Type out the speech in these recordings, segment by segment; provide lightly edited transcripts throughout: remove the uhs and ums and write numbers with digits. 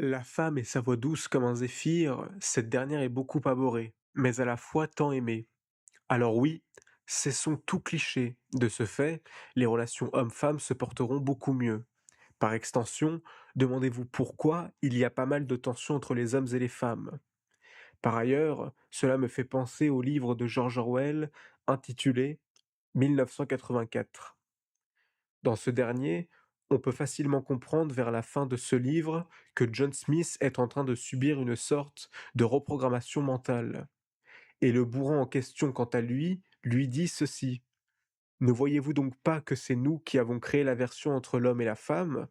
La femme et sa voix douce comme un zéphyr, cette dernière est beaucoup abhorrée, mais à la fois tant aimée. Alors oui, cessons tout cliché. De ce fait, les relations hommes-femmes se porteront beaucoup mieux. Par extension, demandez-vous pourquoi il y a pas mal de tensions entre les hommes et les femmes. Par ailleurs, cela me fait penser au livre de George Orwell intitulé 1984. Dans ce dernier, on peut facilement comprendre vers la fin de ce livre que John Smith est en train de subir une sorte de reprogrammation mentale. Et le bourreau en question, quant à lui, lui dit ceci. Ne voyez-vous donc pas que c'est nous qui avons créé la version entre l'homme et la femme?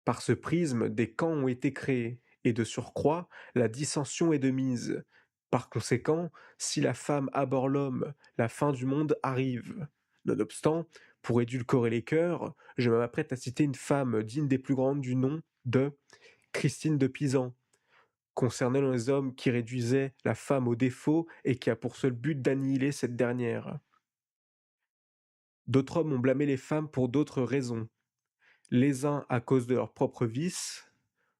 Par ce prisme, des camps ont été créés, et de surcroît, la dissension est de mise. Par conséquent, si la femme abhorre l'homme, la fin du monde arrive. Nonobstant, pour édulcorer les cœurs, je m'apprête à citer une femme digne des plus grandes du nom de Christine de Pisan, concernant les hommes qui réduisaient la femme au défaut et qui a pour seul but d'annihiler cette dernière. D'autres hommes ont blâmé les femmes pour d'autres raisons, les uns à cause de leurs propres vices,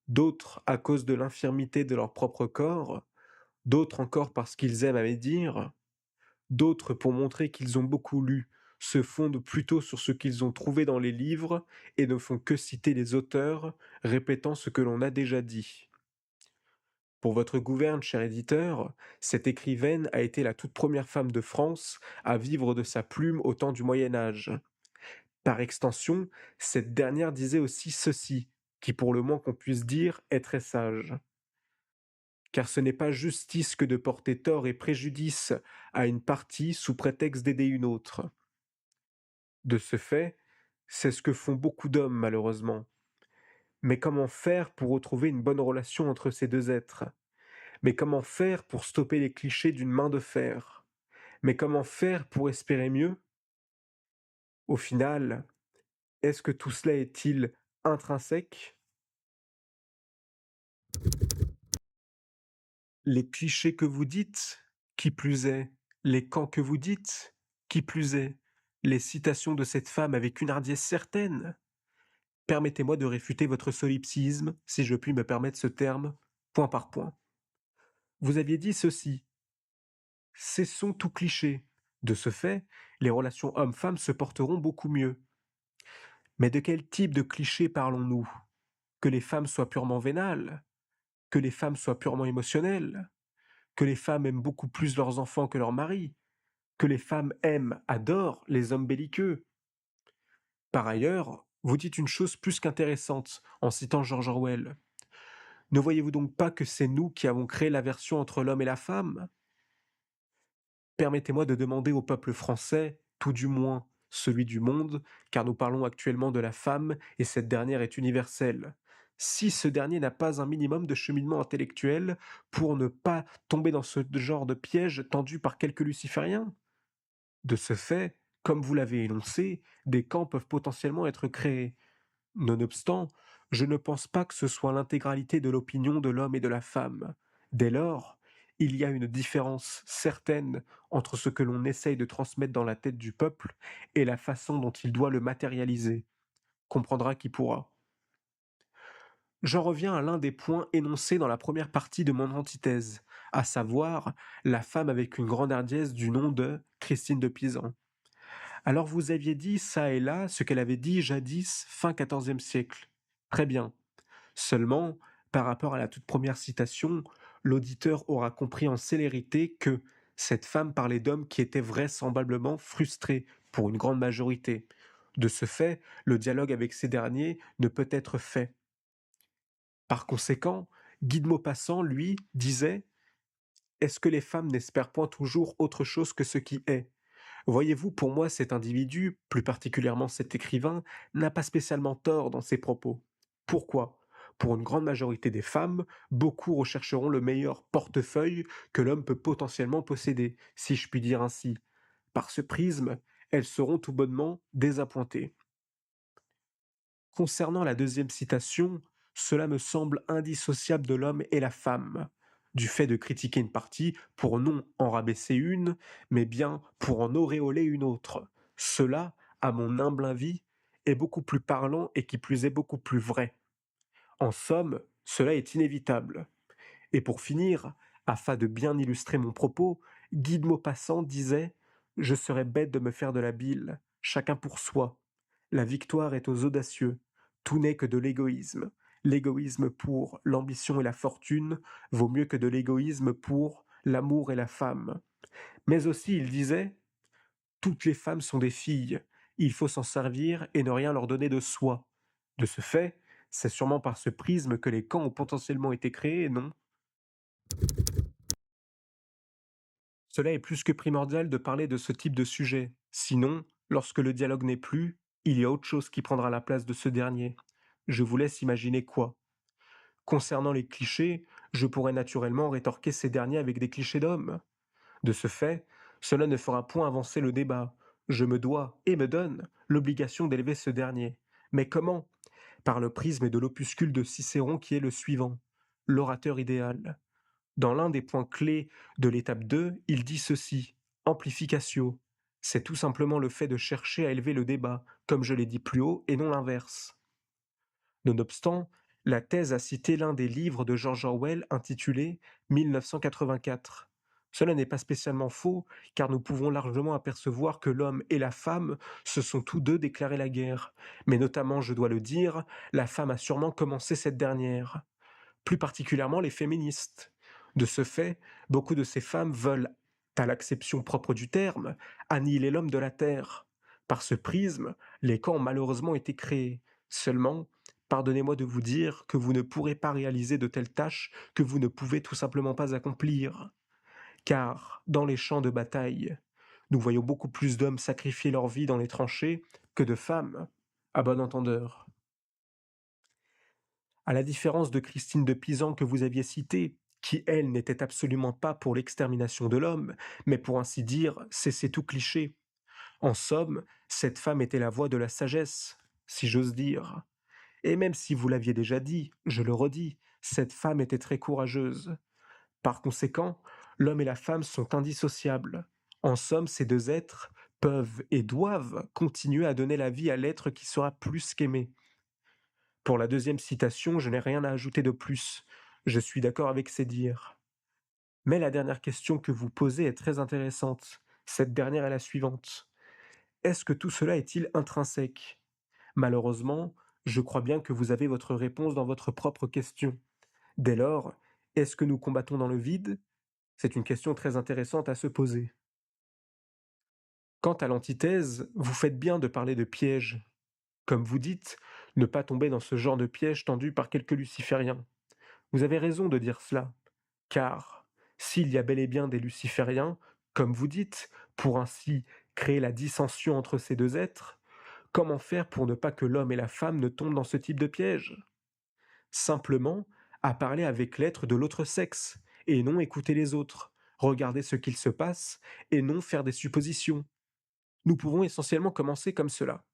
d'autres à cause de l'infirmité de leur propre corps, d'autres encore parce qu'ils aiment à médire, d'autres pour montrer qu'ils ont beaucoup lu, se fondent plutôt sur ce qu'ils ont trouvé dans les livres et ne font que citer les auteurs, répétant ce que l'on a déjà dit. Pour votre gouverne, cher éditeur, cette écrivaine a été la toute première femme de France à vivre de sa plume au temps du Moyen Âge. Par extension, cette dernière disait aussi ceci, qui pour le moins qu'on puisse dire est très sage. Car ce n'est pas justice que de porter tort et préjudice à une partie sous prétexte d'aider une autre. De ce fait, c'est ce que font beaucoup d'hommes malheureusement. Mais comment faire pour retrouver une bonne relation entre ces deux êtres? Mais comment faire pour stopper les clichés d'une main de fer? Mais comment faire pour espérer mieux? Au final, est-ce que tout cela est-il intrinsèque? Les clichés que vous dites, qui plus est, les camps que vous dites, qui plus est, les citations de cette femme avec une hardiesse certaine. Permettez-moi de réfuter votre solipsisme, si je puis me permettre ce terme, point par point. Vous aviez dit ceci. Cessons tout cliché. De ce fait, les relations hommes-femmes se porteront beaucoup mieux. Mais de quel type de cliché parlons-nous? Que les femmes soient purement vénales? Que les femmes soient purement émotionnelles? Que les femmes aiment beaucoup plus leurs enfants que leurs maris? Que les femmes aiment, adorent les hommes belliqueux? Par ailleurs, vous dites une chose plus qu'intéressante en citant George Orwell. Ne voyez-vous donc pas que c'est nous qui avons créé l'aversion entre l'homme et la femme? Permettez-moi de demander au peuple français, tout du moins celui du monde, car nous parlons actuellement de la femme et cette dernière est universelle. Si ce dernier n'a pas un minimum de cheminement intellectuel pour ne pas tomber dans ce genre de piège tendu par quelques lucifériens? De ce fait, comme vous l'avez énoncé, des camps peuvent potentiellement être créés. Nonobstant, je ne pense pas que ce soit l'intégralité de l'opinion de l'homme et de la femme. Dès lors, il y a une différence certaine entre ce que l'on essaye de transmettre dans la tête du peuple et la façon dont il doit le matérialiser. Comprendra qui pourra. J'en reviens à l'un des points énoncés dans la première partie de mon antithèse, à savoir la femme avec une grande hardiesse du nom de Christine de Pisan. Alors vous aviez dit ça et là ce qu'elle avait dit jadis fin XIVe siècle. Très bien. Seulement, par rapport à la toute première citation, l'auditeur aura compris en célérité que cette femme parlait d'hommes qui étaient vraisemblablement frustrés pour une grande majorité. De ce fait, le dialogue avec ces derniers ne peut être fait. Par conséquent, Guy de Maupassant, lui, disait est-ce que les femmes n'espèrent point toujours autre chose que ce qui est? Voyez-vous, pour moi, cet individu, plus particulièrement cet écrivain, n'a pas spécialement tort dans ses propos. Pourquoi? Pour une grande majorité des femmes, beaucoup rechercheront le meilleur portefeuille que l'homme peut potentiellement posséder, si je puis dire ainsi. Par ce prisme, elles seront tout bonnement désappointées. Concernant la deuxième citation, cela me semble indissociable de l'homme et la femme, du fait de critiquer une partie pour non en rabaisser une, mais bien pour en auréoler une autre. Cela, à mon humble avis, est beaucoup plus parlant et qui plus est beaucoup plus vrai. En somme, cela est inévitable. Et pour finir, afin de bien illustrer mon propos, Guy de Maupassant disait: «Je serais bête de me faire de la bile, chacun pour soi. La victoire est aux audacieux. Tout n'est que de l'égoïsme. L'égoïsme pour l'ambition et la fortune vaut mieux que de l'égoïsme pour l'amour et la femme.» Mais aussi il disait: «Toutes les femmes sont des filles. Il faut s'en servir et ne rien leur donner de soi.» De ce fait, c'est sûrement par ce prisme que les camps ont potentiellement été créés, non? Cela est plus que primordial de parler de ce type de sujet. Sinon, lorsque le dialogue n'est plus, il y a autre chose qui prendra la place de ce dernier. Je vous laisse imaginer quoi. Concernant les clichés, je pourrais naturellement rétorquer ces derniers avec des clichés d'hommes. De ce fait, cela ne fera point avancer le débat. Je me dois, et me donne, l'obligation d'élever ce dernier. Mais comment? Par le prisme de l'opuscule de Cicéron qui est le suivant: l'orateur idéal. Dans l'un des points clés de l'étape 2, il dit ceci: amplificatio. C'est tout simplement le fait de chercher à élever le débat, comme je l'ai dit plus haut, et non l'inverse. Nonobstant, la thèse a cité l'un des livres de George Orwell intitulé 1984. Cela n'est pas spécialement faux, car nous pouvons largement apercevoir que l'homme et la femme se sont tous deux déclaré la guerre. Mais notamment, je dois le dire, la femme a sûrement commencé cette dernière, plus particulièrement les féministes. De ce fait, beaucoup de ces femmes veulent, à l'acception propre du terme, annihiler l'homme de la Terre. Par ce prisme, les camps ont malheureusement été créés. Seulement, pardonnez-moi de vous dire que vous ne pourrez pas réaliser de telles tâches que vous ne pouvez tout simplement pas accomplir. Car, dans les champs de bataille, nous voyons beaucoup plus d'hommes sacrifier leur vie dans les tranchées que de femmes, à bon entendeur. À la différence de Christine de Pisan que vous aviez citée, qui elle n'était absolument pas pour l'extermination de l'homme, mais pour ainsi dire cesser tout cliché. En somme, cette femme était la voix de la sagesse, si j'ose dire. Et même si vous l'aviez déjà dit, je le redis, cette femme était très courageuse. Par conséquent, l'homme et la femme sont indissociables. En somme, ces deux êtres peuvent et doivent continuer à donner la vie à l'être qui sera plus qu'aimé. Pour la deuxième citation, je n'ai rien à ajouter de plus. Je suis d'accord avec ces dires. Mais la dernière question que vous posez est très intéressante. Cette dernière est la suivante. Est-ce que tout cela est-il intrinsèque? Malheureusement, je crois bien que vous avez votre réponse dans votre propre question. Dès lors, est-ce que nous combattons dans le vide? C'est une question très intéressante à se poser. Quant à l'antithèse, vous faites bien de parler de piège. Comme vous dites, ne pas tomber dans ce genre de piège tendu par quelques lucifériens. Vous avez raison de dire cela, car s'il y a bel et bien des lucifériens, comme vous dites, pour ainsi créer la dissension entre ces deux êtres, comment faire pour ne pas que l'homme et la femme ne tombent dans ce type de piège? Simplement à parler avec l'être de l'autre sexe, et non écouter les autres, regarder ce qu'il se passe, et non faire des suppositions. Nous pouvons essentiellement commencer comme cela.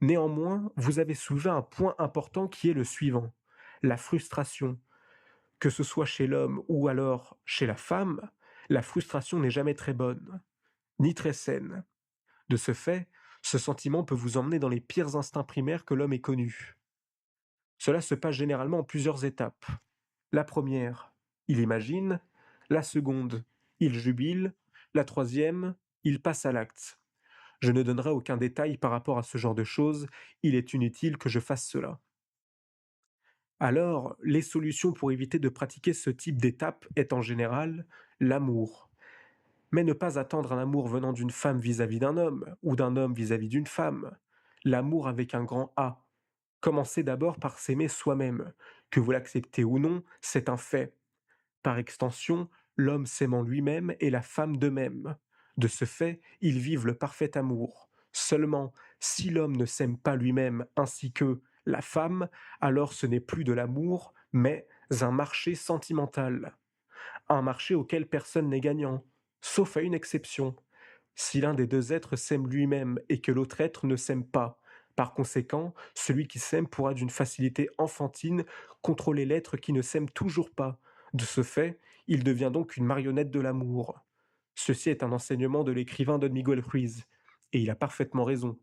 Néanmoins, vous avez soulevé un point important qui est le suivant: la frustration. Que ce soit chez l'homme ou alors chez la femme, la frustration n'est jamais très bonne, ni très saine. De ce fait, ce sentiment peut vous emmener dans les pires instincts primaires que l'homme ait connus. Cela se passe généralement en plusieurs étapes. La première, il imagine. La seconde, il jubile. La troisième, il passe à l'acte. Je ne donnerai aucun détail par rapport à ce genre de choses, il est inutile que je fasse cela. Alors, les solutions pour éviter de pratiquer ce type d'étape est en général l'amour. Mais ne pas attendre un amour venant d'une femme vis-à-vis d'un homme, ou d'un homme vis-à-vis d'une femme. L'amour avec un grand A. Commencez d'abord par s'aimer soi-même. Que vous l'acceptez ou non, c'est un fait. Par extension, l'homme s'aimant lui-même et la femme de même. De ce fait, ils vivent le parfait amour. Seulement, si l'homme ne s'aime pas lui-même ainsi que la femme, alors ce n'est plus de l'amour, mais un marché sentimental. Un marché auquel personne n'est gagnant, sauf à une exception. Si l'un des deux êtres s'aime lui-même et que l'autre être ne s'aime pas. Par conséquent, celui qui s'aime pourra d'une facilité enfantine contrôler l'être qui ne s'aime toujours pas. De ce fait, il devient donc une marionnette de l'amour. Ceci est un enseignement de l'écrivain Don Miguel Ruiz, et il a parfaitement raison.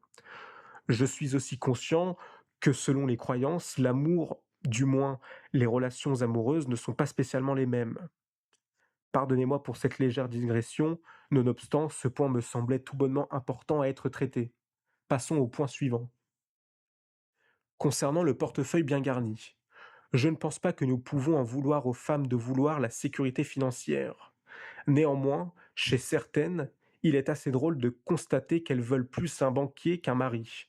Je suis aussi conscient que selon les croyances, l'amour Du moins, les relations amoureuses ne sont pas spécialement les mêmes. Pardonnez-moi pour cette légère digression, nonobstant, ce point me semblait tout bonnement important à être traité. Passons au point suivant. Concernant le portefeuille bien garni, je ne pense pas que nous pouvons en vouloir aux femmes de vouloir la sécurité financière. Néanmoins, chez certaines, il est assez drôle de constater qu'elles veulent plus un banquier qu'un mari.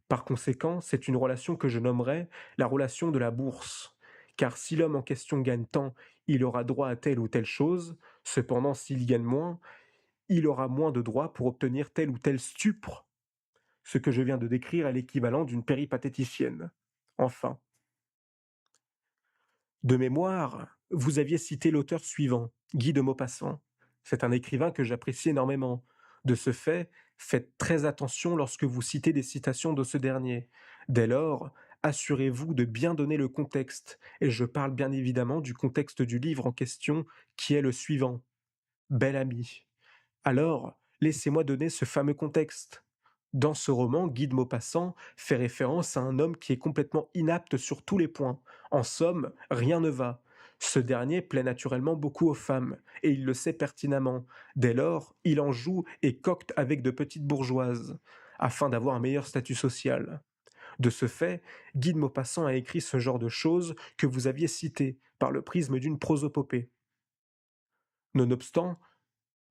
Par conséquent, c'est une relation que je nommerais la relation de la bourse. Car si l'homme en question gagne tant, il aura droit à telle ou telle chose, cependant s'il gagne moins, il aura moins de droits pour obtenir tel ou tel stupre. Ce que je viens de décrire est l'équivalent d'une péripatéticienne. Enfin, de mémoire, vous aviez cité l'auteur suivant, Guy de Maupassant. C'est un écrivain que j'apprécie énormément. De ce fait, faites très attention lorsque vous citez des citations de ce dernier. Dès lors, assurez-vous de bien donner le contexte, et je parle bien évidemment du contexte du livre en question, qui est le suivant. Bel ami. Alors, laissez-moi donner ce fameux contexte. Dans ce roman, Guy de Maupassant fait référence à un homme qui est complètement inapte sur tous les points. En somme, rien ne va. Ce dernier plaît naturellement beaucoup aux femmes, et il le sait pertinemment. Dès lors, il en joue et cocte avec de petites bourgeoises, afin d'avoir un meilleur statut social. De ce fait, Guy de Maupassant a écrit ce genre de choses que vous aviez citées, par le prisme d'une prosopopée. Nonobstant,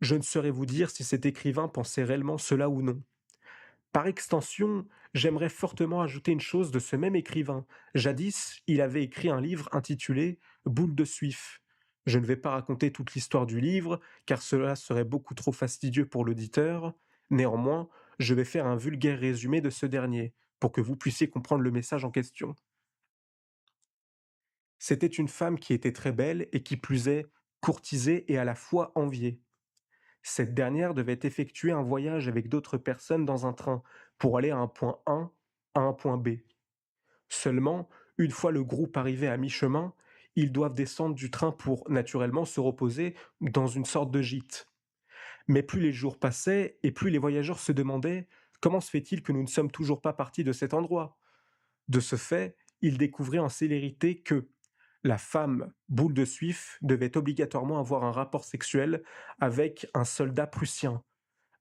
je ne saurais vous dire si cet écrivain pensait réellement cela ou non. Par extension, j'aimerais fortement ajouter une chose de ce même écrivain. Jadis, il avait écrit un livre intitulé Boule de Suif. Je ne vais pas raconter toute l'histoire du livre, car cela serait beaucoup trop fastidieux pour l'auditeur. Néanmoins, je vais faire un vulgaire résumé de ce dernier, pour que vous puissiez comprendre le message en question. C'était une femme qui était très belle et qui plus est, courtisée et à la fois enviée. Cette dernière devait effectuer un voyage avec d'autres personnes dans un train pour aller à un point A à un point B. Seulement, une fois le groupe arrivé à mi-chemin, ils doivent descendre du train pour, naturellement, se reposer dans une sorte de gîte. Mais plus les jours passaient et plus les voyageurs se demandaient comment se fait-il que nous ne sommes toujours pas partis de cet endroit. De ce fait, ils découvraient en célérité que la femme, boule de suif, devait obligatoirement avoir un rapport sexuel avec un soldat prussien.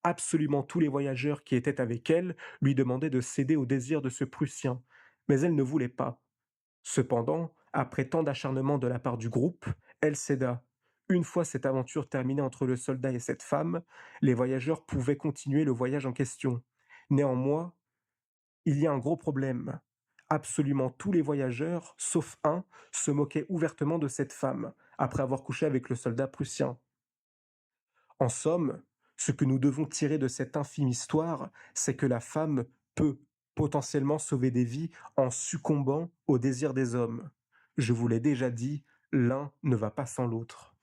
Absolument tous les voyageurs qui étaient avec elle lui demandaient de céder au désir de ce Prussien, mais elle ne voulait pas. Cependant, après tant d'acharnement de la part du groupe, elle céda. Une fois cette aventure terminée entre le soldat et cette femme, les voyageurs pouvaient continuer le voyage en question. Néanmoins, il y a un gros problème. Absolument tous les voyageurs, sauf un, se moquaient ouvertement de cette femme, après avoir couché avec le soldat prussien. En somme, ce que nous devons tirer de cette infime histoire, c'est que la femme peut potentiellement sauver des vies en succombant au désir des hommes. Je vous l'ai déjà dit, l'un ne va pas sans l'autre.